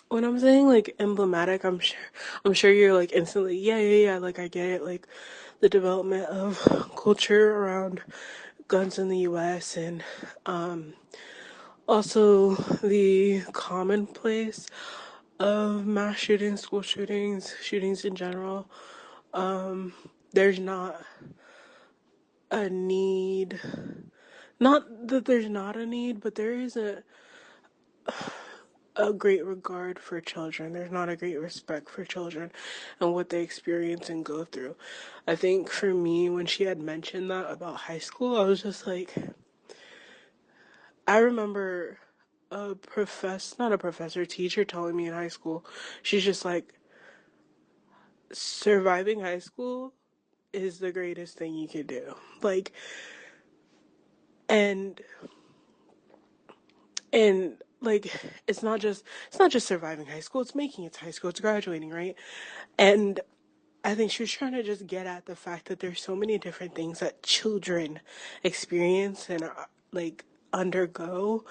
When I'm saying like emblematic, I'm sure you're like instantly, yeah, yeah, yeah, like I get it, like the development of culture around guns in the US and um also the commonplace of mass shootings, school shootings, shootings in general. There's not a need, not that there's not a need, but there isn't a great regard for children. There's not a great respect for children and what they experience and go through. I think for me, when she had mentioned that about high school, I was just like, I remember not a professor, teacher telling me in high school, she's just like, surviving high school is the greatest thing you could do. Like, and and like it's not just surviving high school, it's making it to high school, it's graduating, right? And I think she was trying to just get at the fact that there's so many different things that children experience and like undergo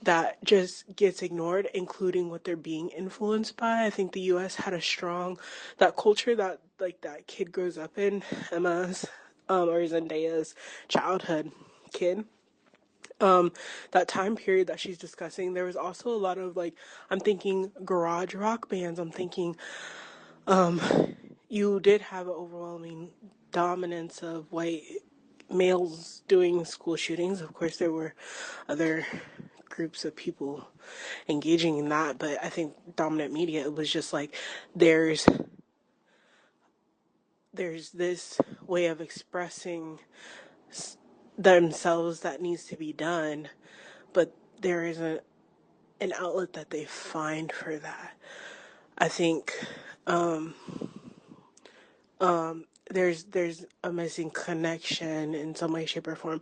that just gets ignored, including what they're being influenced by. I think the US had a strong that culture that like that kid grows up in, Emma's or Zendaya's childhood kid. That time period that she's discussing, there was also a lot of like I'm thinking garage rock bands. I'm thinking um you did have an overwhelming dominance of white males doing school shootings. Of course, there were other groups of people engaging in that, but I think dominant media, it was just like there's there's this way of expressing themselves that needs to be done, but there isn't an outlet that they find for that. I think um, there's a missing connection in some way, shape, or form,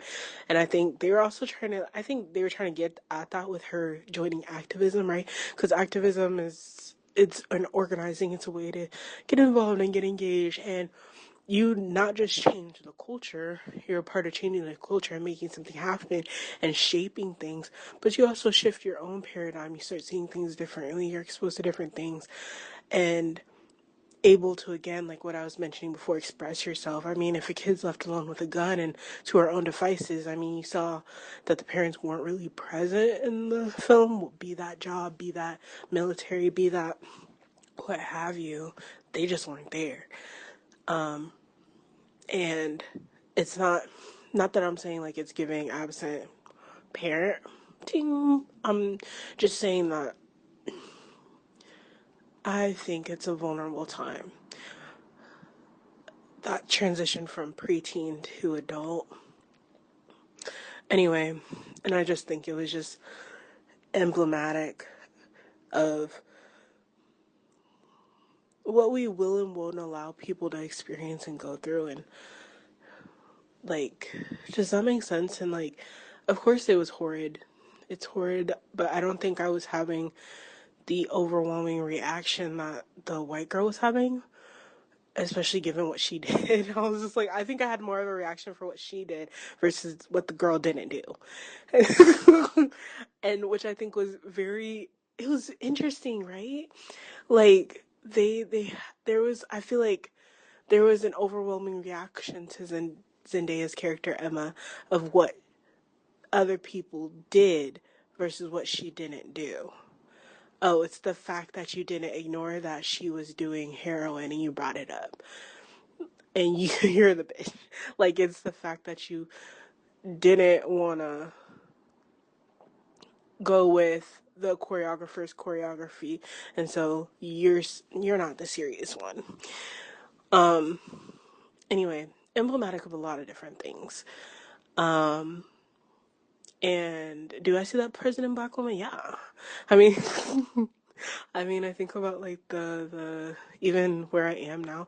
and I think they were also trying to. I think they were trying to get at that with her joining activism, right? Because activism is it's an organizing. It's a way to get involved and get engaged, and you not just change the culture, you're a part of changing the culture and making something happen and shaping things, but you also shift your own paradigm. You start seeing things differently, you're exposed to different things, and able to, again, like what I was mentioning before, express yourself. I mean, if a kid's left alone with a gun and to her own devices, I mean, you saw that the parents weren't really present in the film, be that job, be that military, be that what have you. They just weren't there. And it's not that I'm saying like it's giving absent parent ting. I'm just saying that I think it's a vulnerable time. That transition from preteen to adult. Anyway, and I just think it was just emblematic of what we will and won't allow people to experience and go through, and like, does that make sense? And like, of course it was horrid. It's horrid, but I don't think I was having the overwhelming reaction that the white girl was having, especially given what she did. I was just like, I think I had more of a reaction for what she did versus what the girl didn't do. And which I think was it was interesting, right? Like there was, I feel like there was an overwhelming reaction to Zendaya's character Emma of what other people did versus what she didn't do. Oh, it's the fact that you didn't ignore that she was doing heroin and you brought it up. And you're the bitch. Like, it's the fact that you didn't want to go with the choreographer's choreography. And so you're not the serious one. Um, anyway, emblematic of a lot of different things. Um, and do I see that present in Black woman? Yeah. I mean, I think about like the even where I am now,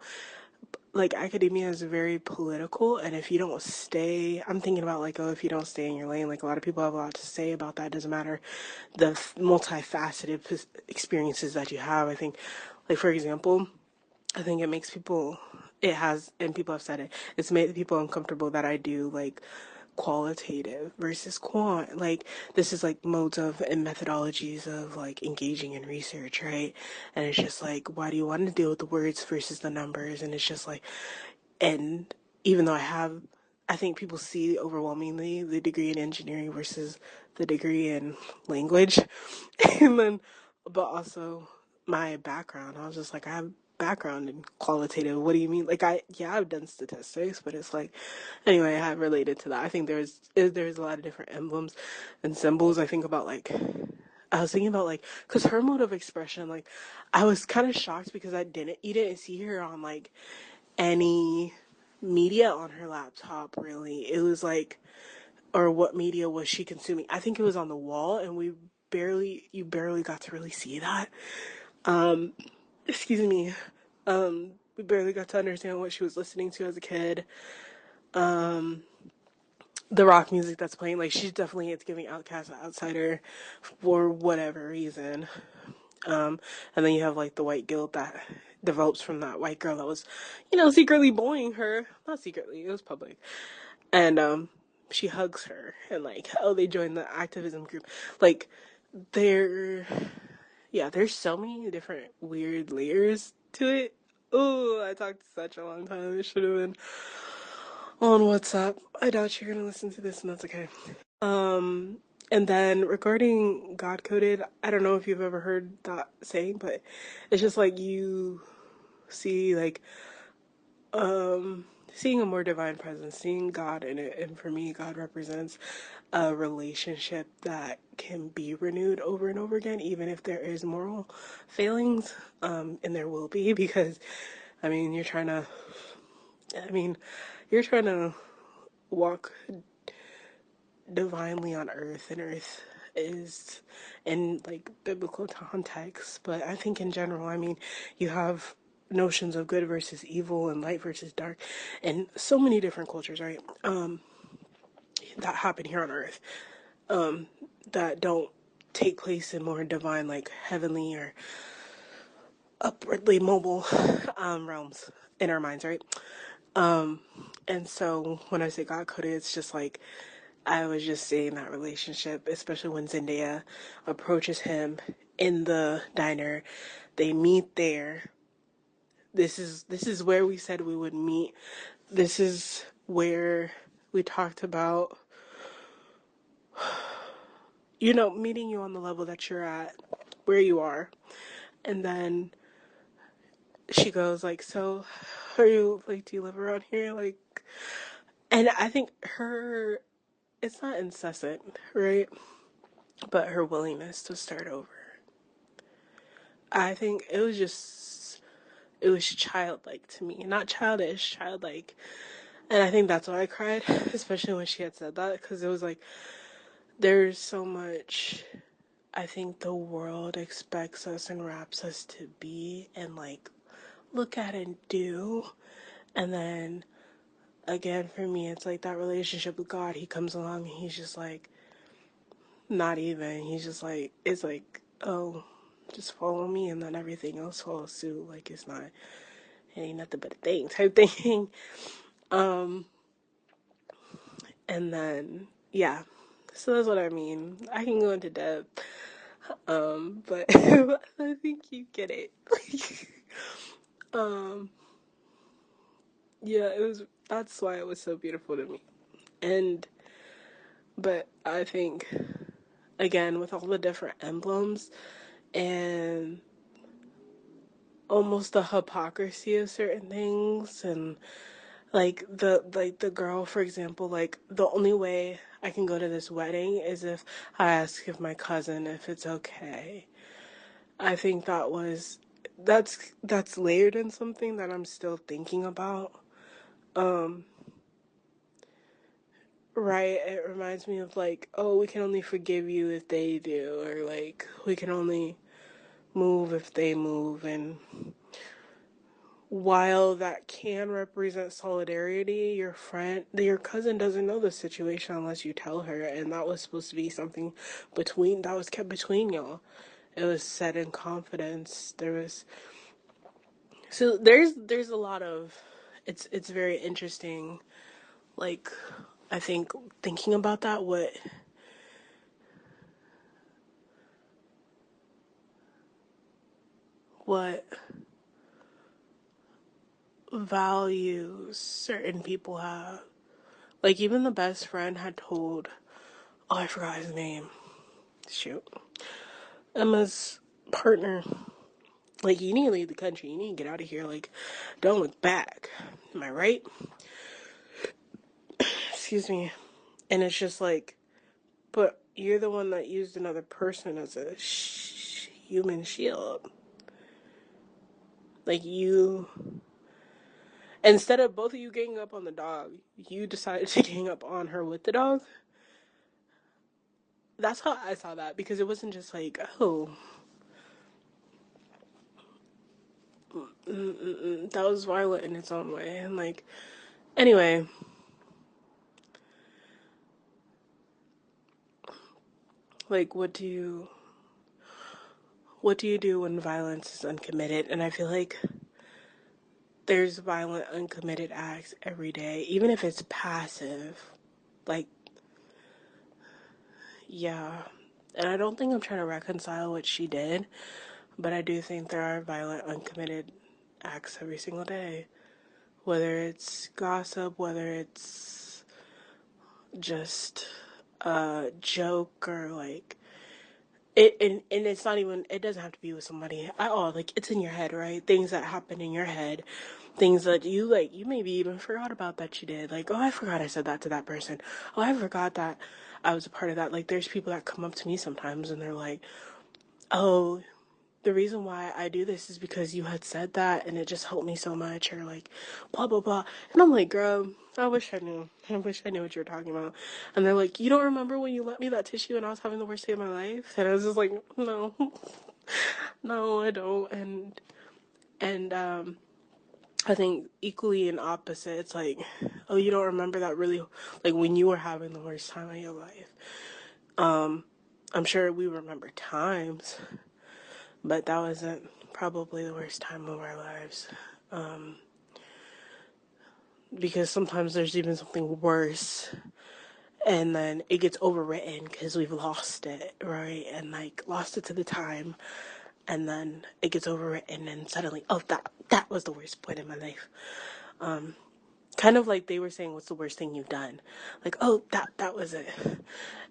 like academia is very political, and if you don't stay, I'm thinking about like, oh, if you don't stay in your lane, like a lot of people have a lot to say about that. It doesn't matter the multifaceted experiences that you have. I think, like for example, I think it has, and people have said it, it's made people uncomfortable that I do like qualitative versus quant. Like, this is like modes of and methodologies of like engaging in research, right? And it's just like, why do you want to deal with the words versus the numbers? And it's just like, and even though I think people see overwhelmingly the degree in engineering versus the degree in language. And then, but also my background, I was just like, I have background in qualitative. What do you mean? Like, I've done statistics, but it's like, anyway, I have related to that. I think there's a lot of different emblems and symbols. I was thinking about like, cause her mode of expression, like, I was kind of shocked because you didn't see her on like any media on her laptop, really. It was like, or what media was she consuming? I think it was on the wall, and you barely got to really see that. Excuse me. We barely got to understand what she was listening to as a kid. The rock music that's playing, like, she's definitely, it's giving Outcast, outsider, for whatever reason. And then you have like the white guilt that develops from that white girl that was, secretly bullying her. Not secretly, it was public. And she hugs her and like, oh, they joined the activism group. Like, there, yeah, there's so many different weird layers to it. Oh, I talked such a long time. It should have been on WhatsApp. I doubt you're gonna listen to this, and that's okay. Um, and then regarding God coded, I don't know if you've ever heard that saying, but it's just like you see like seeing a more divine presence, seeing God in it, and for me, God represents a relationship that can be renewed over and over again, even if there is moral failings, and there will be, because I mean, I mean, you're trying to walk divinely on earth, and earth is in like biblical context, but I think in general, I mean, you have notions of good versus evil and light versus dark and so many different cultures, right? That happen here on earth, that don't take place in more divine, like heavenly or upwardly mobile realms in our minds, right? And so when I say God coded, it's just like I was just seeing that relationship, especially when Zendaya approaches him in the diner. They meet there. This is where we said we would meet. This is where we talked about, meeting you on the level that you're at, where you are. And then she goes like, so are you like, do you live around here? Like, and I think it's not incessant, right? But her willingness to start over. I think it was childlike to me. Not childish, childlike. And I think that's why I cried, especially when she had said that, because it was like, there's so much I think the world expects us and wraps us to be and like look at and do. And then again, for me, it's like that relationship with God. He comes along and he's just like, not even. He's just like, it's like, oh, just follow me, and then everything else follows suit. Like, it ain't nothing but a thing type thing. Um, and then, yeah. So that's what I mean. I can go into depth. But I think you get it. um, yeah, that's why it was so beautiful to me. And, but I think, again, with all the different emblems and almost the hypocrisy of certain things, and like the girl, for example, like the only way I can go to this wedding is if I ask if my cousin if it's okay. I think that's layered in something that I'm still thinking about. Um, right, it reminds me of like, oh, we can only forgive you if they do, or like we can only move if they move. And while that can represent solidarity, your cousin doesn't know the situation unless you tell her, and that was supposed to be something that was kept between y'all. It was said in confidence. There's a lot of, it's very interesting, like I think thinking about that, what values certain people have. Like, even the best friend had told, oh, I forgot his name. Shoot. Emma's partner, like, you need to leave the country. You need to get out of here. Like, don't look back. Am I right? Excuse me. And it's just like, but you're the one that used another person as a human shield. Like, you, instead of both of you ganging up on the dog, you decided to gang up on her with the dog. That's how I saw that, because it wasn't just like, oh, that was violent in its own way. And like, anyway, like, what do you do when violence is uncommitted? And I feel like there's violent uncommitted acts every day, even if it's passive. Like, yeah. And I don't think I'm trying to reconcile what she did, but I do think there are violent uncommitted acts every single day. Whether it's gossip, whether it's just a joke, or like and it's not even, it doesn't have to be with somebody at all. Like, it's in your head, right? Things that happen in your head, things that you, like, you maybe even forgot about that you did. Like, oh, I forgot I said that to that person. Oh, I forgot that I was a part of that. Like, there's people that come up to me sometimes and they're like, oh, the reason why I do this is because you had said that and it just helped me so much, or like, blah, blah, blah. And I'm like, girl, I wish I knew. I wish I knew what you were talking about. And they're like, you don't remember when you lent me that tissue and I was having the worst day of my life? And I was just like, no, no, I don't. And I think equally and opposite, it's like, oh, you don't remember that really, like, when you were having the worst time of your life. I'm sure we remember times, but that wasn't probably the worst time of our lives. Because sometimes there's even something worse, and then it gets overwritten because we've lost it, right? And like, lost it to the time, and then it gets overwritten, and suddenly, oh, that was the worst point in my life. Kind of like they were saying, what's the worst thing you've done? Like, oh, that was it.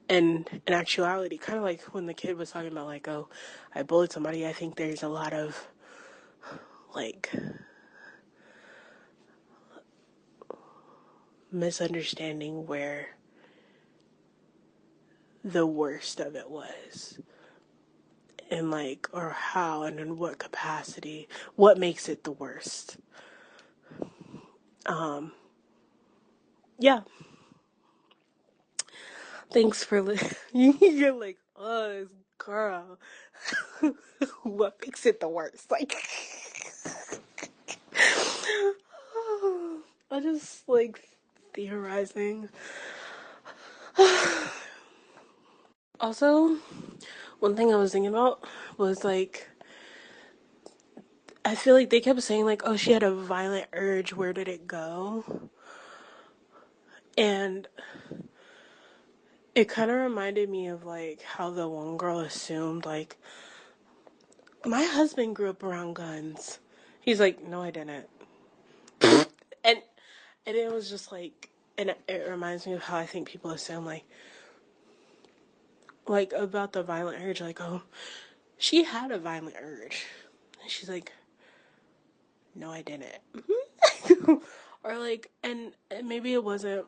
And in actuality, kind of like when the kid was talking about, like, oh, I bullied somebody, I think there's a lot of, like, misunderstanding where the worst of it was. And, like, or how and in what capacity, what makes it the worst. Yeah. Thanks for you're like, oh, this girl. What makes it the worst? Like, I just like theorizing. Also, one thing I was thinking about was like, I feel like they kept saying like, oh, she had a violent urge. Where did it go? And it kind of reminded me of like how the one girl assumed like, my husband grew up around guns. He's like, no, I didn't. And and it was just like, and it reminds me of how I think people assume like about the violent urge, like, oh, she had a violent urge. And she's like, no, I didn't. Or like, and maybe it wasn't.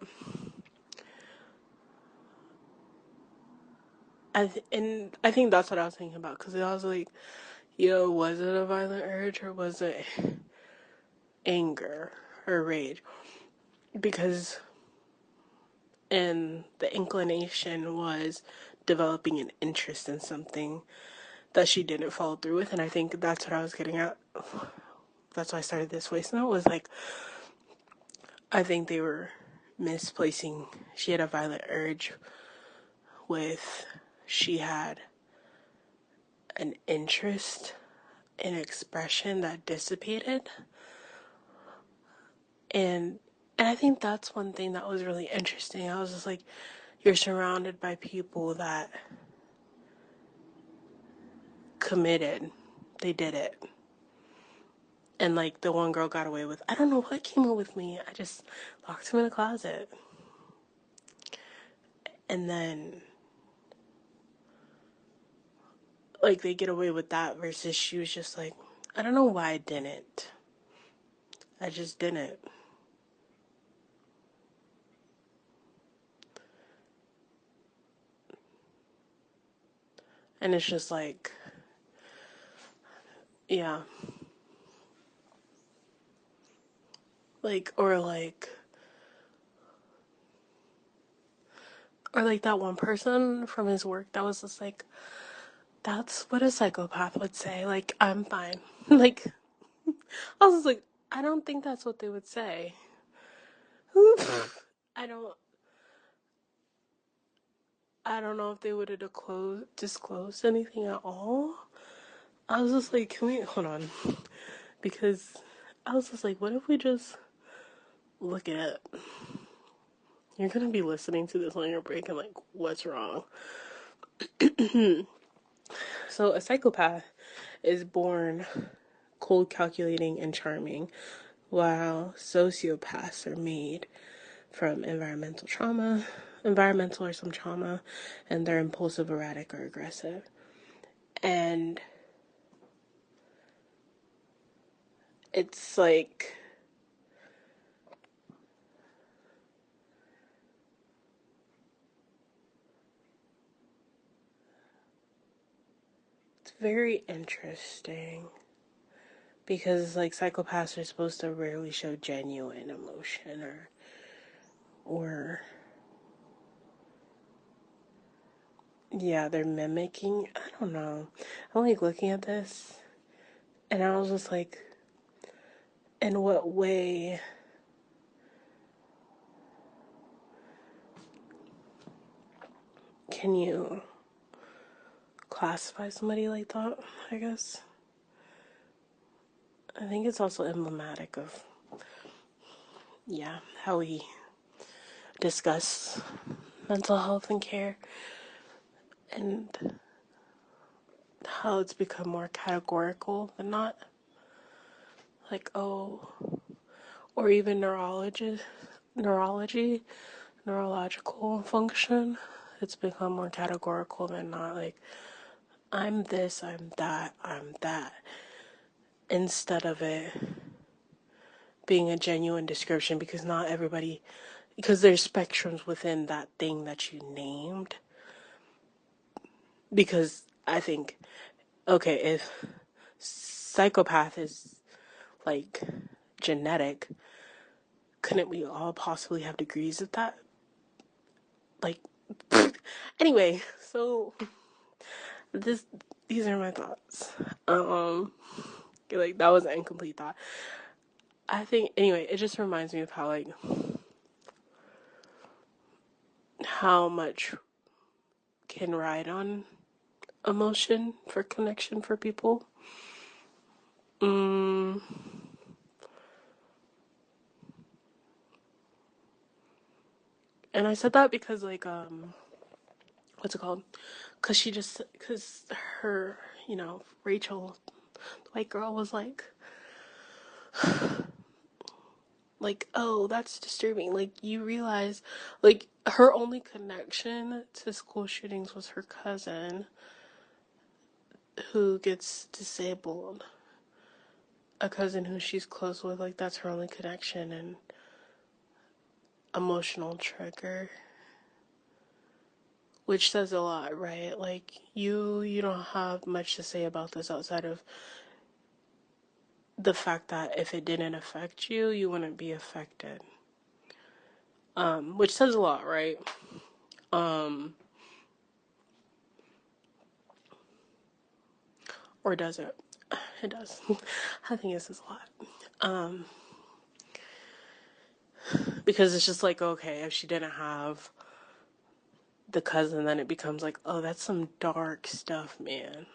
And I think that's what I was thinking about, because I was like, yo, was it a violent urge or was it anger or rage? Because, and the inclination was developing an interest in something that she didn't follow through with. And I think that's what I was getting at. That's why I started this voice note, was like, I think they were misplacing. She had a violent urge with, she had an interest in expression that dissipated. And And I think that's one thing that was really interesting. I was just like, you're surrounded by people that committed. They did it. And like the one girl got away with, I don't know what came up with me. I just locked him in a closet. And then like they get away with that versus she was just like, I don't know why I didn't. I just didn't. And it's just like, yeah. Or like that one person from his work that was just like, that's what a psychopath would say. Like, I'm fine. Like, I was just like, I don't think that's what they would say. I don't I don't know if they would have disclosed anything at all. I was just like, can we hold on? Because I was just like, what if we just look at, you're gonna be listening to this on your break and like, what's wrong? So a psychopath is born cold, calculating, and charming, while sociopaths are made from environmental or some trauma, and they're impulsive, erratic, or aggressive. And it's like, it's very interesting because like psychopaths are supposed to rarely show genuine emotion or yeah, they're mimicking. I don't know. I'm like looking at this and I was just like, in what way can you classify somebody like that? I guess. I think it's also emblematic of, yeah, how we discuss mental health and care and how it's become more categorical than not. Like, oh, or even neurological function. It's become more categorical than not. Like, I'm this, I'm that, I'm that. Instead of it being a genuine description, because not everybody, because there's spectrums within that thing that you named. Because I think, okay, if psychopath is like genetic, couldn't we all possibly have degrees of that? Like, anyway, so this these are my thoughts. Like that was an incomplete thought. I think anyway, it just reminds me of how like how much can ride on emotion for connection for people. Mm, and I said that because like what's it called? Cause her, Rachel, the white girl was like, oh, that's disturbing. Like, you realize, like, her only connection to school shootings was her cousin who gets disabled. A cousin who she's close with, like, that's her only connection and emotional trigger. Which says a lot, right? Like, you don't have much to say about this outside of the fact that if it didn't affect you, you wouldn't be affected. Which says a lot, right? Or does it? It does. I think this is a lot. Because it's just like, okay, if she didn't have the cousin, then it becomes like, oh, that's some dark stuff, man.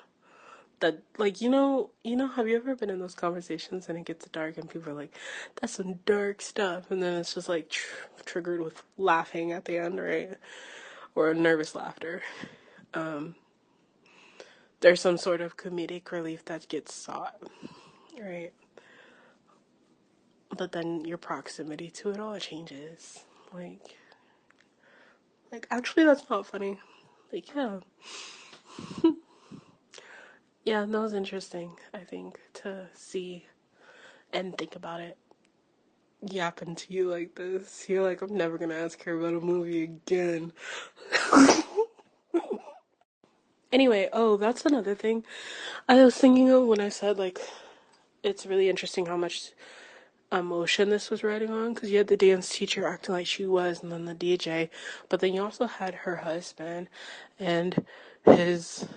that, like, have you ever been in those conversations and it gets dark and people are like, that's some dark stuff, and then it's just like triggered with laughing at the end, right? Or nervous laughter. There's some sort of comedic relief that gets sought, right? But then your proximity to it all changes. Like, actually, that's not funny. Like, yeah. Yeah, that was interesting, I think, to see and think about it yapping to you like this. You're like, I'm never gonna ask her about a movie again. Anyway, oh, that's another thing I was thinking of when I said, like, it's really interesting how much emotion this was riding on, because you had the dance teacher acting like she was, and then the DJ, but then you also had her husband and his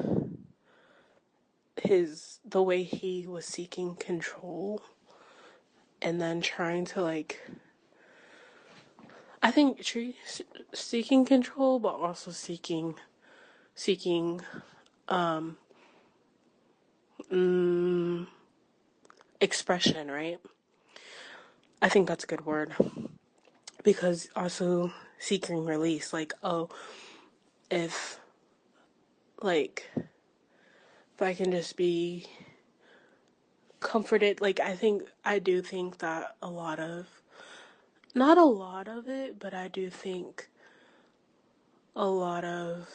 the way he was seeking control and then trying to, like, I think seeking control, but also seeking expression, right? I think that's a good word, because also seeking release, like, oh, if like if I can just be comforted, like, I do think that a lot of, not a lot of it, but I do think a lot of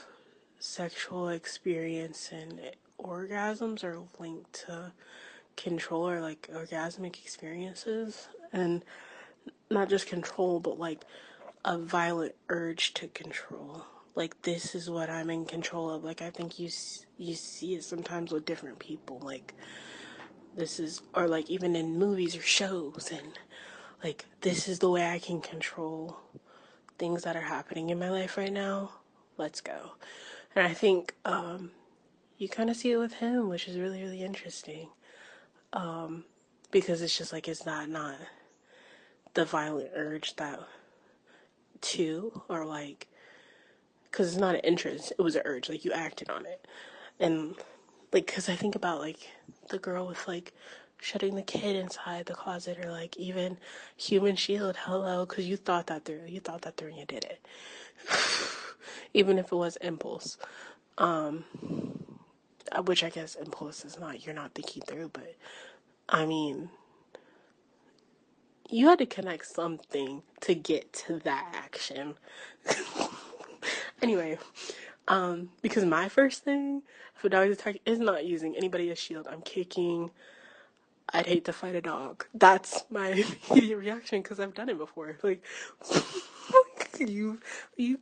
sexual experience and orgasms are linked to control, or like orgasmic experiences, and not just control, but like a violent urge to control. Like, this is what I'm in control of. Like, I think you see it sometimes with different people. Like, this is, or like even in movies or shows, and like, this is the way I can control things that are happening in my life right now. Let's go. And I think you kind of see it with him, which is really, really interesting. Because it's just like, it's not the violent urge that too, or like, because it's not an interest, it was an urge, like, you acted on it. And like, because I think about like the girl with like shutting the kid inside the closet, or like even human shield, hello, because you thought that through and you did it. Even if it was impulse, which I guess impulse is not, you're not thinking through, but I mean, you had to connect something to get to that action. Anyway, because my first thing, if a dog is attacking, is not using anybody as shield. I'm kicking. I'd hate to fight a dog. That's my immediate reaction, because I've done it before. Like, you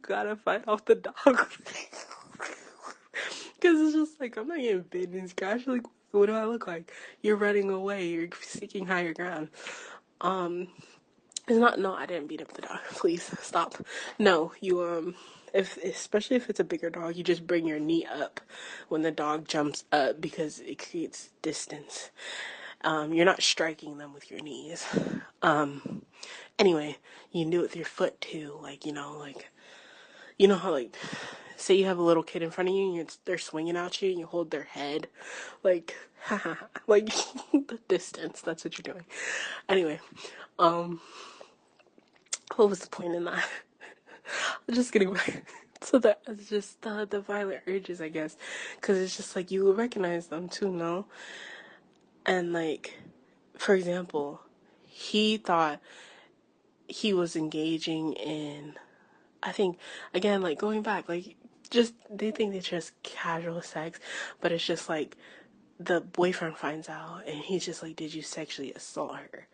gotta fight off the dog. Because it's just like, I'm not getting bitten and scratched. Like, what do I look like? You're running away. You're seeking higher ground. It's not, no, I didn't beat up the dog. Please stop. No, you, especially if it's a bigger dog, you just bring your knee up when the dog jumps up, because it creates distance. You're not striking them with your knees. Anyway, you can do it with your foot too. Like, you know how, like, say you have a little kid in front of you and they're swinging at you and you hold their head, like, like, the distance, that's what you're doing. Anyway, what was the point in that? I'm just getting back. So that it's just the violent urges, I guess, because it's just like, you will recognize them too, no? And like, for example, he thought he was engaging in, I think, again, like, going back, like, just, they think it's just casual sex, but it's just like, the boyfriend finds out and he's just like, did you sexually assault her?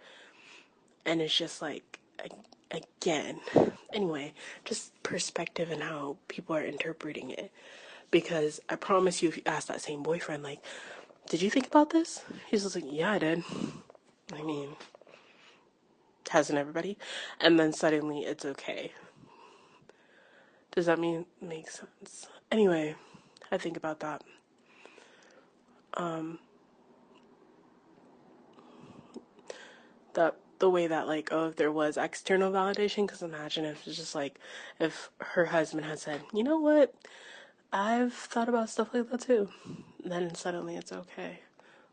And it's just like, again, anyway, just perspective and how people are interpreting it. Because I promise you, if you ask that same boyfriend, like, did you think about this? He's just like, yeah, I did. I mean, hasn't everybody? And then suddenly it's okay. Does that make sense? Anyway, I think about that. The way that, like, oh, if there was external validation, because imagine if it's just like, if her husband had said, you know what, I've thought about stuff like that too. then suddenly it's okay.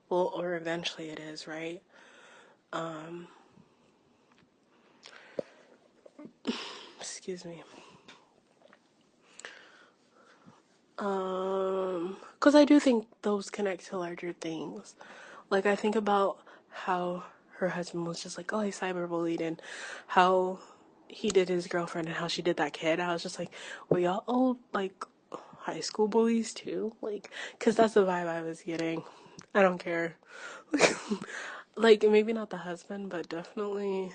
Well, or eventually it is, right? Excuse me. Because I do think those connect to larger things. Like, I think about how her husband was just like, oh, he cyberbullied, and how he did his girlfriend and how she did that kid. I was just like, were y'all old, like, high school bullies too? Like, because that's the vibe I was getting. I don't care. Like, maybe not the husband, but definitely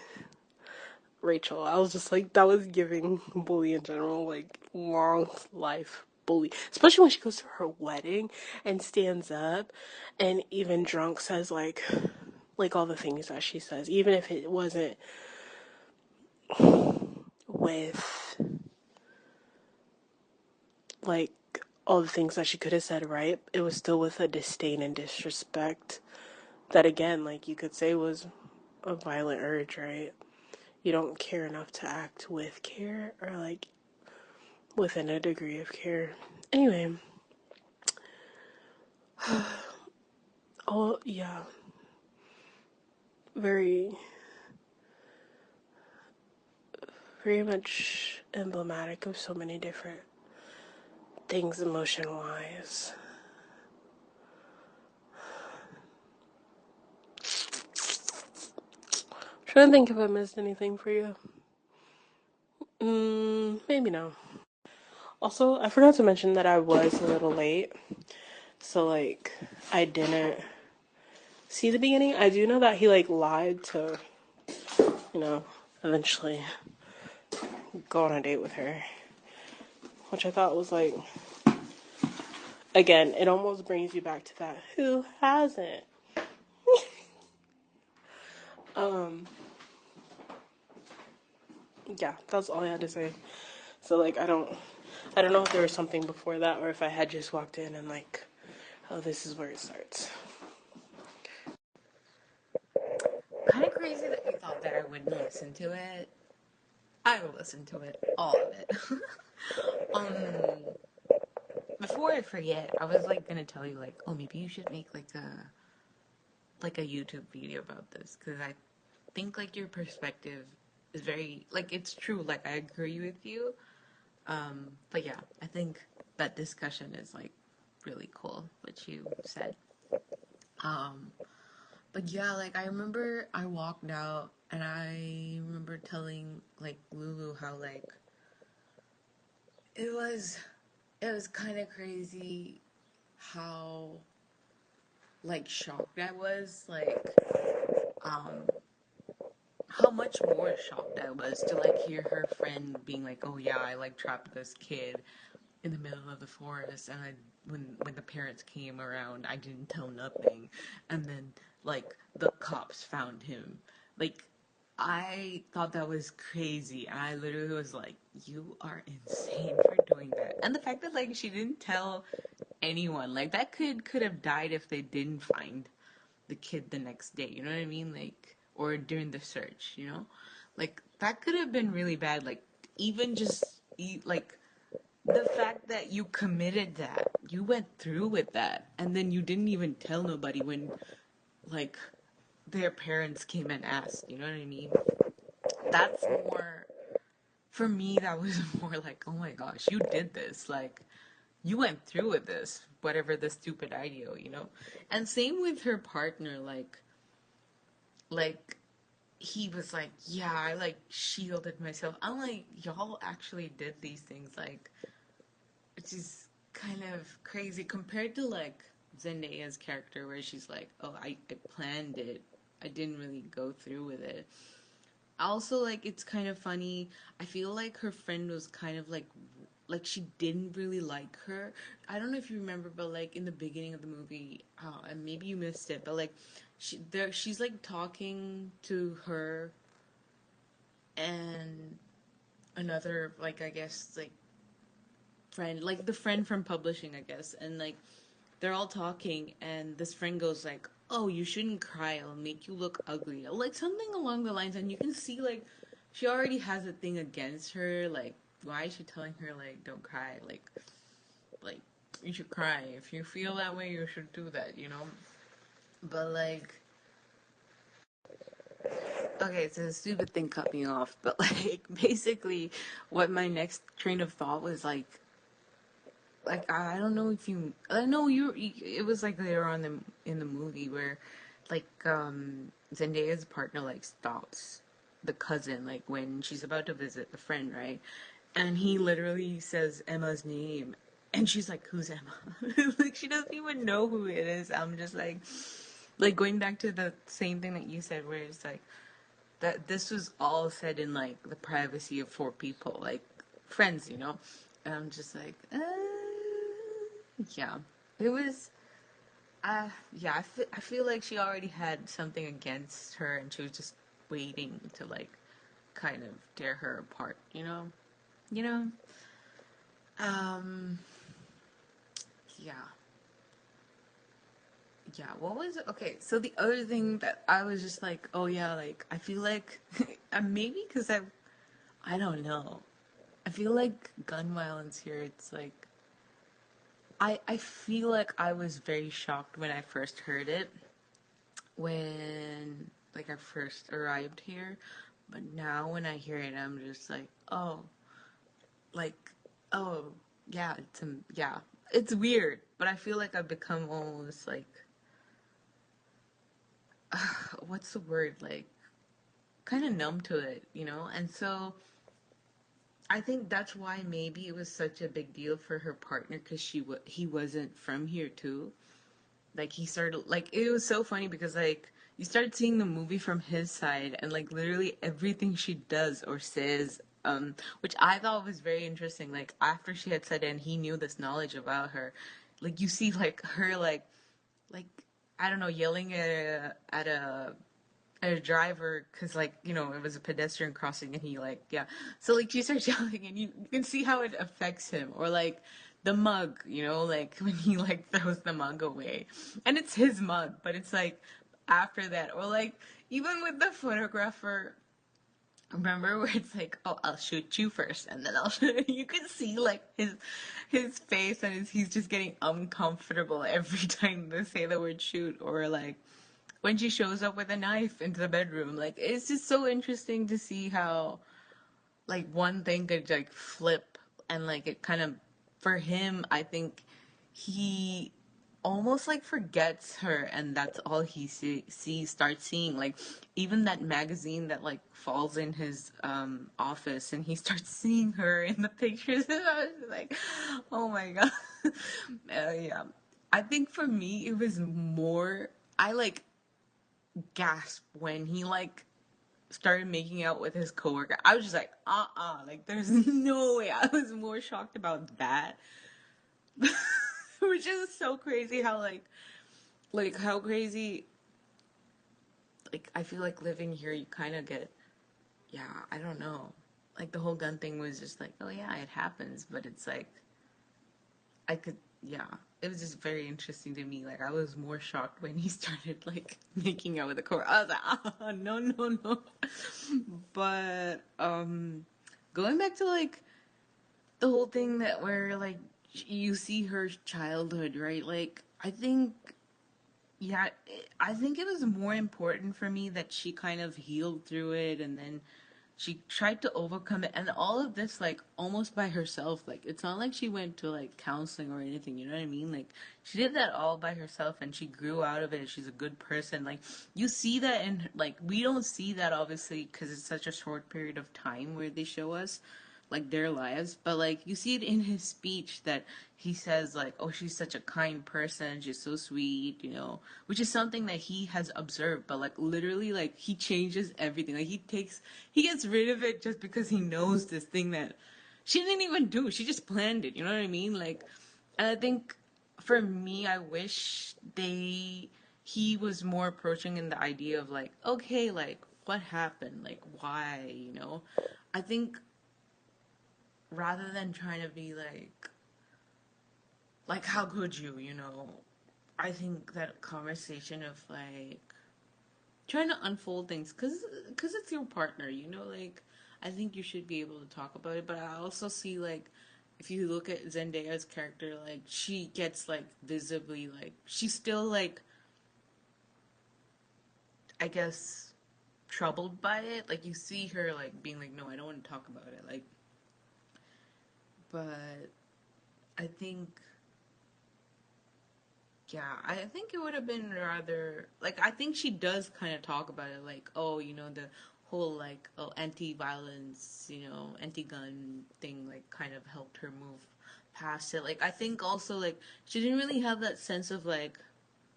Rachel. I was just like, that was giving bully in general, like long life bully. Especially when she goes to her wedding and stands up and even drunk says like all the things that she says, even if it wasn't with like all the things that she could have said right, it was still with a disdain and disrespect that again, like you could say was a violent urge, right? You don't care enough to act with care or like within a degree of care. Anyway, oh yeah, very, very much emblematic of so many different things emotion wise. Trying to think if I missed anything for you. Maybe no. Also, I forgot to mention that I was a little late, so like I didn't see the beginning. I do know that he like lied to, you know, eventually go on a date with her, which I thought was like, again, it almost brings you back to that who hasn't. Yeah, that's all I had to say. So like I don't know if there was something before that or if I had just walked in and like, oh, this is where it starts. Kind of crazy that you thought that I wouldn't listen to it. I will listen to it, all of it. um, Before I forget, I was like gonna tell you like, oh, maybe you should make like a YouTube video about this because I think like your perspective is very like it's true. Like I agree with you. But yeah, I think that discussion is like really cool what you said. Um, but yeah, like I remember I walked out and I remember telling like Lulu how like it was it was kind of crazy how like shocked I was um how much more shocked I was to like hear her friend being like, "Oh yeah, I like trapped this kid in the middle of the forest, and I when the parents came around, I didn't tell nothing, and then like the cops found him." Like I thought that was crazy. I literally was like, "You are insane for doing that." And the fact that like she didn't tell anyone, like that kid could have died if they didn't find the kid the next day. You know what I mean? Like, or during the search, you know? Like, that could have been really bad. Like, even just, like, the fact that you committed that, you went through with that, and then you didn't even tell nobody when, like, their parents came and asked, you know what I mean? That's more, for me, that was more like, oh my gosh, you did this. Like, you went through with this, whatever the stupid idea, you know? And same with her partner, like he was like, yeah, I like shielded myself. I'm like, y'all actually did these things, like, which is kind of crazy compared to like Zendaya's character, where she's like, oh, I planned it, I didn't really go through with it. Also, like, it's kind of funny. I feel like her friend was kind of like she didn't really like her. I don't know if you remember, but like in the beginning of the movie, and maybe you missed it, but like she's like talking to her and another like I guess like friend, like the friend from publishing, I guess, and like they're all talking, and this friend goes like, "Oh, you shouldn't cry. It'll make you look ugly," like something along the lines, and you can see like she already has a thing against her. Like, why is she telling her like don't cry? Like you should cry. If you feel that way, you should do that, you know? But like, okay, so the stupid thing cut me off, but like, basically, what my next train of thought was like I don't know if you, I know it was like later on in the movie where, like, Zendaya's partner like stops the cousin like when she's about to visit the friend, right? And he literally says Emma's name, and she's like, "Who's Emma?" Like she doesn't even know who it is. I'm just like going back to the same thing that you said, where it's like that this was all said in like the privacy of four people, like friends, you know. And I'm just like, yeah, it was. Yeah, I feel like she already had something against her, and she was just waiting to like kind of tear her apart, you know. You know. Um. Yeah. Yeah. What was it? Okay? So the other thing that I was just like, oh yeah, like I feel like maybe because I don't know. I feel like gun violence here, it's like I feel like I was very shocked when I first heard it when like I first arrived here. But now when I hear it I'm just like oh yeah, yeah. It's weird, but I feel like I've become almost like what's the word? Like kind of numb to it, you know? And so I think that's why maybe it was such a big deal for her partner because he wasn't from here too. Like he started like it was so funny because like you started seeing the movie from his side and like literally everything she does or says, which I thought was very interesting. Like after she had said it and he knew this knowledge about her, like you see like her like I don't know yelling at a driver because like you know it was a pedestrian crossing and he like yeah so like she starts yelling and you can see how it affects him or like the mug you know like when he like throws the mug away and it's his mug but it's like after that or like even with the photographer remember where it's like oh I'll shoot you first and then I'll shoot you can see like his face and he's just getting uncomfortable every time they say the word shoot or like when she shows up with a knife into the bedroom. Like it's just so interesting to see how like one thing could like flip and like it kind of for him I think he almost like forgets her and that's all he starts seeing like even that magazine that like falls in his office and he starts seeing her in the pictures and I was like oh my god yeah I think for me it was more I like gasp when he like started making out with his coworker. I was just like, like there's no way. I was more shocked about that, which is so crazy. How like how crazy. Like I feel like living here, you kind of get, yeah. I don't know. Like the whole gun thing was just like, oh yeah, it happens, but it's like I could, yeah. It was just very interesting to me. Like I was more shocked when he started like making out with the core. I was like, no, no, no. But going back to like the whole thing that where like you see her childhood, right? Like I think yeah, I think it was more important for me that she kind of healed through it and then she tried to overcome it and all of this like almost by herself. Like it's not like she went to like counseling or anything, you know what I mean? Like she did that all by herself and she grew out of it. She's a good person. Like you see that in like we don't see that obviously cuz it's such a short period of time where they show us like their lives, but like you see it in his speech that he says like oh she's such a kind person, she's so sweet, you know, which is something that he has observed, but like literally like he changes everything. Like he gets rid of it just because he knows this thing that she didn't even do, she just planned it, you know what I mean? Like and I think for me I wish he was more approaching in the idea of like okay like what happened, like why, you know. I think rather than trying to be like how could you, you know, I think that conversation of like trying to unfold things because it's your partner, you know, like I think you should be able to talk about it, but I also see like if you look at Zendaya's character, like she gets like visibly like she's still like I guess troubled by it. Like you see her like being like, no, I don't want to talk about it. Like, but I think yeah, I think it would have been rather like I think she does kind of talk about it like, oh, you know, the whole like oh anti-violence, you know, anti-gun thing like kind of helped her move past it. Like I think also like she didn't really have that sense of like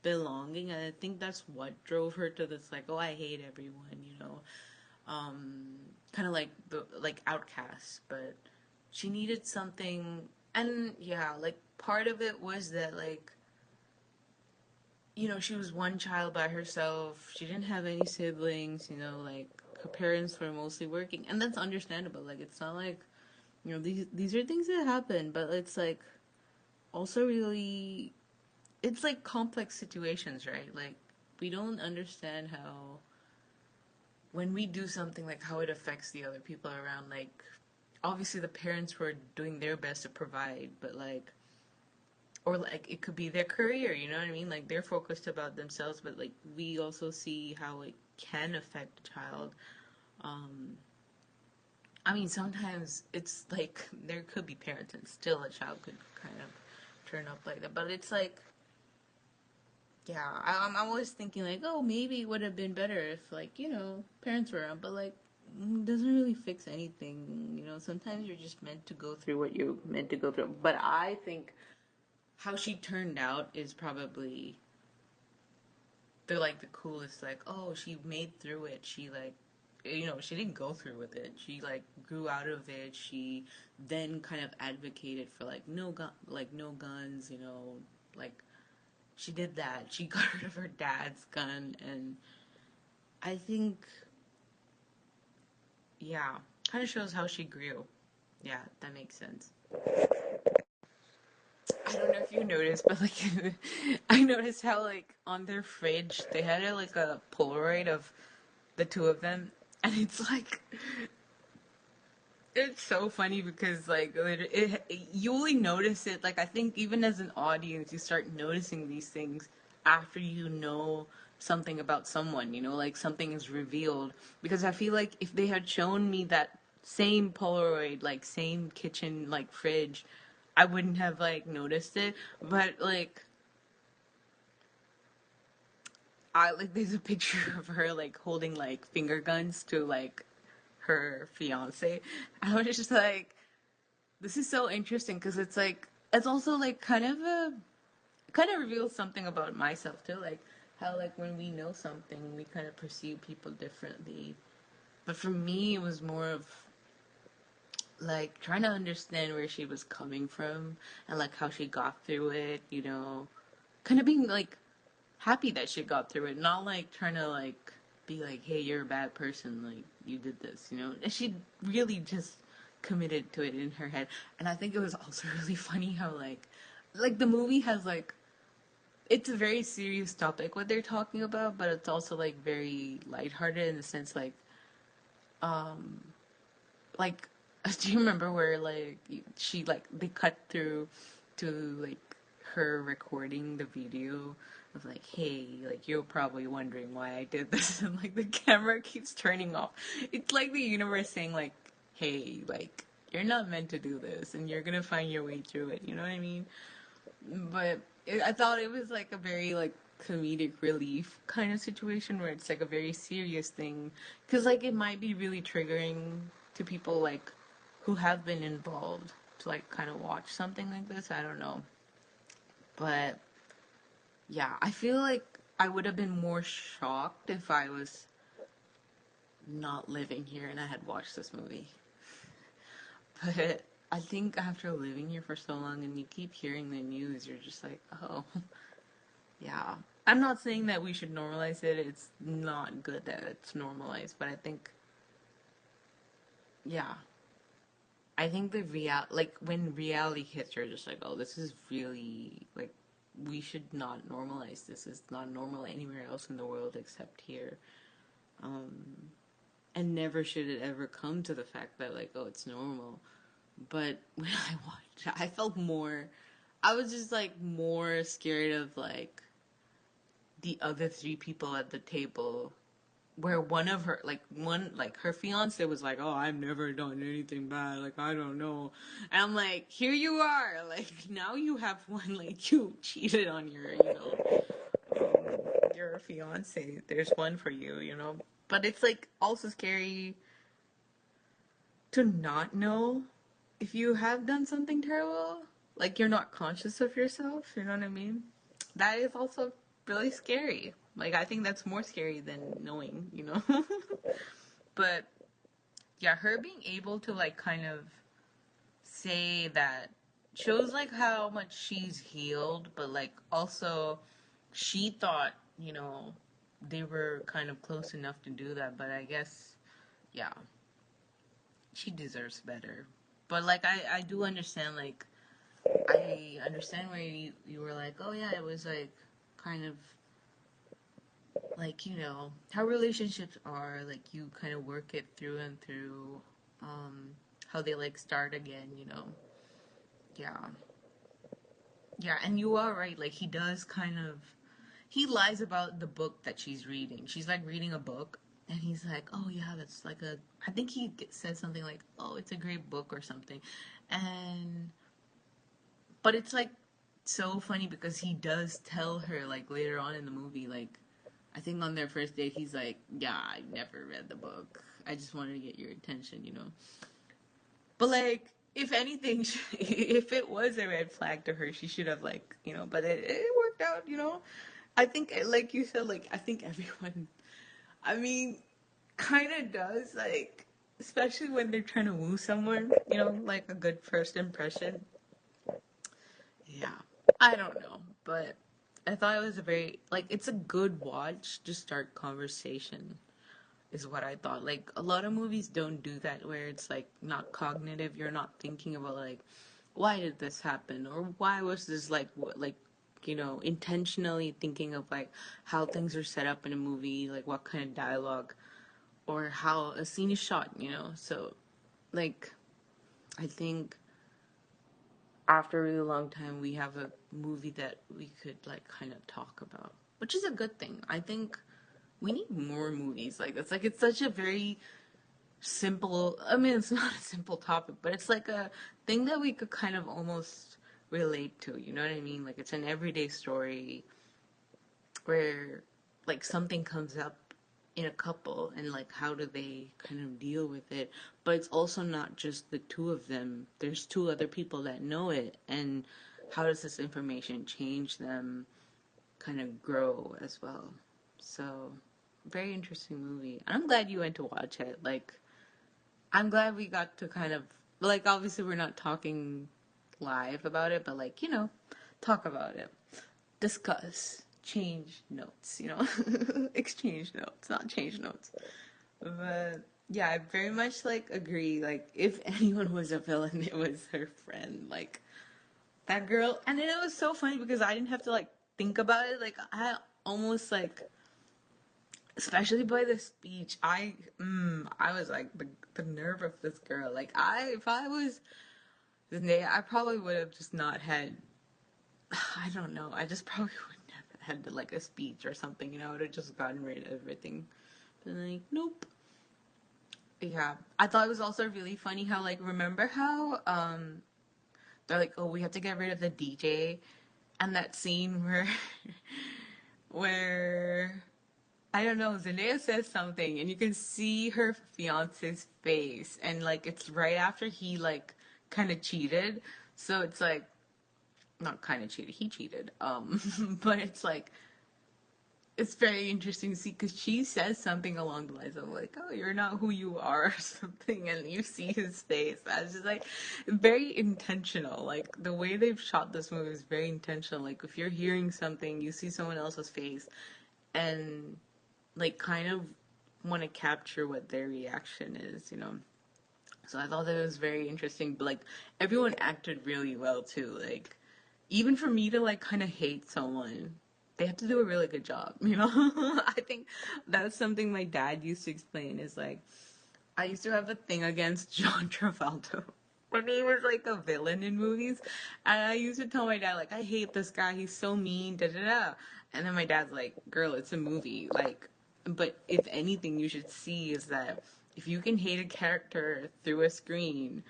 belonging, and I think that's what drove her to this like, oh, I hate everyone, you know. Um kind of like the like outcast, but she needed something and yeah, like part of it was that like you know, she was one child by herself. She didn't have any siblings, you know, like her parents were mostly working. And that's understandable. Like it's not like, you know, these are things that happen, but it's like also really it's like complex situations, right? Like we don't understand how when we do something like how it affects the other people around like obviously the parents were doing their best to provide, but like or like it could be their career, you know what I mean? Like they're focused about themselves, but like we also see how it can affect a child. um I mean sometimes it's like there could be parents and still a child could kind of turn up like that, but it's like yeah, I'm always thinking like, oh, maybe it would have been better if like you know parents were around, but like it doesn't really fix anything, you know. Sometimes you're just meant to go through what you're meant to go through, but I think how she turned out is probably they're like the coolest. Like, oh, she made through it. She like, you know, she didn't go through with it. She like grew out of it. She then kind of advocated for like no guns. You know, like she did that. She got rid of her dad's gun, and I think, yeah, kind of shows how she grew. Yeah, that makes sense. I don't know if you noticed, but like I noticed how like on their fridge they had like a Polaroid of the two of them, and it's like it's so funny because like you only notice it like I think even as an audience you start noticing these things after you know something about someone, you know, like something is revealed. Because I feel like if they had shown me that same Polaroid, like same kitchen like fridge, I wouldn't have like noticed it. But like I like there's a picture of her like holding like finger guns to like her fiance. I was just like, this is so interesting because it's like it's also like kind of reveals something about myself too, like how like when we know something we kind of perceive people differently. But for me it was more of like trying to understand where she was coming from and like how she got through it, you know, kind of being like happy that she got through it, not like trying to like be like, hey, you're a bad person, like you did this, you know. And she really just committed to it in her head. And I think it was also really funny how like the movie has like it's a very serious topic what they're talking about, but it's also like very lighthearted in the sense like do you remember where like she like they cut through to like her recording the video of like, hey, like you're probably wondering why I did this and like the camera keeps turning off. It's like the universe saying like, hey, like you're not meant to do this and you're gonna find your way through it, you know what I mean? But I thought it was like a very like comedic relief kind of situation where it's like a very serious thing because like it might be really triggering to people like who have been involved to like kind of watch something like this. I don't know, but yeah, I feel like I would have been more shocked if I was not living here and I had watched this movie. But I think after living here for so long and you keep hearing the news, you're just like, oh, yeah. I'm not saying that we should normalize it. It's not good that it's normalized, but I think, yeah. I think the like when reality hits, you're just like, oh, this is really like we should not normalize this. It's not normal anywhere else in the world except here. And never should it ever come to the fact that like, oh, it's normal. But when I watched it, I felt more. I was just like more scared of like the other three people at the table, where one of her like her fiance was like, "Oh, I've never done anything bad. Like I don't know," and I'm like, "Here you are. Like now you have one. Like you cheated on your fiance. There's one for you. You know." But it's like also scary to not know if you have done something terrible. Like you're not conscious of yourself. You know what I mean? That is also really scary. Like I think that's more scary than knowing. But yeah, her being able to like kind of say that shows like how much she's healed, but like also she thought, they were kind of close enough to do that, but I guess yeah, she deserves better. But like I do understand, like I understand where you were like, oh yeah, it was like kind of like, how relationships are, like you kind of work it through and through, um how they like start again, yeah. Yeah, and you are right. Like he does kind of he lies about the book that she's reading. She's like reading a book, and he's like, "Oh yeah, that's like a." I think he said something like, "Oh, it's a great book" or something, and but it's like so funny because he does tell her like later on in the movie, like I think on their first date, he's like, "Yeah, I never read the book. I just wanted to get your attention." But like, if anything, if it was a red flag to her, she should have like, But it worked out. I think, like you said, like I think everyone, I mean, kind of does like, especially when they're trying to woo someone. Like a good first impression. Yeah, I don't know, but I thought it was a very like it's a good watch to start conversation is what I thought. Like a lot of movies don't do that where it's like not cognitive. You're not thinking about like why did this happen or why was this like intentionally thinking of like how things are set up in a movie, like what kind of dialogue or how a scene is shot. So like I think after a really long time we have a movie that we could like kind of talk about, which is a good thing. I think we need more movies like this. Like it's such a very simple, I mean it's not a simple topic, but it's like a thing that we could kind of almost relate to, you know what I mean? Like it's an everyday story where like something comes up in a couple and like how do they kind of deal with it, but it's also not just the two of them, there's two other people that know it, and how does this information change them kind of grow as well. So very interesting movie. I'm glad you went to watch it. Like I'm glad we got to kind of like obviously we're not talking live about it, but like, talk about it. Discuss. Change notes. Exchange notes, not change notes. But yeah, I very much like agree. Like if anyone was a villain, it was her friend. Like that girl, and then it was so funny because I didn't have to like think about it. Like I almost like especially by the speech, I was like the nerve of this girl. Like if I was Zendaya, I probably would have just not had. I don't know. I just probably wouldn't have had like a speech or something. I would have just gotten rid of everything. But like, nope. Yeah, I thought it was also really funny how like remember how they're like, oh, we have to get rid of the DJ, and that scene where where I don't know, Zendaya says something and you can see her fiance's face and like it's right after he like kind of cheated. So it's like not kind of cheated, he cheated. But it's like it's very interesting to see because she says something along the lines of like, "Oh, you're not who you are," or something, and you see his face. I was just like, very intentional. Like the way they've shot this movie is very intentional. Like if you're hearing something, you see someone else's face, and like kind of want to capture what their reaction is. So I thought that was very interesting. But like everyone acted really well too. Like even for me to like kind of hate someone, they have to do a really good job. I think that's something my dad used to explain is like I used to have a thing against John Travolta. when he was like a villain in movies. And I used to tell my dad, like, I hate this guy. He's so mean, da da da. And then my dad's like, girl, it's a movie. Like, but if anything you should see is that if you can hate a character through a screen,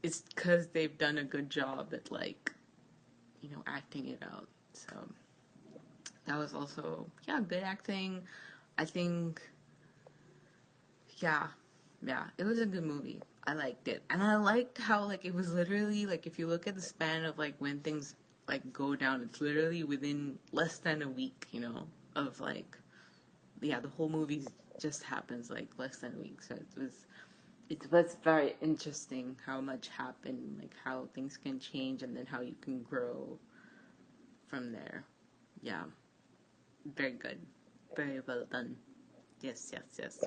it's because they've done a good job at, like, acting it out. So that was also, yeah, good acting. I think, yeah, yeah, it was a good movie. I liked it. And I liked how, like, it was literally, like, if you look at the span of, like, when things, like, go down, it's literally within less than a week, of, like, yeah, the whole movie just happens, like, less than a week. So it was very interesting how much happened, like, how things can change and then how you can grow from there. Yeah, very good. Very well done. Yes, yes, yes.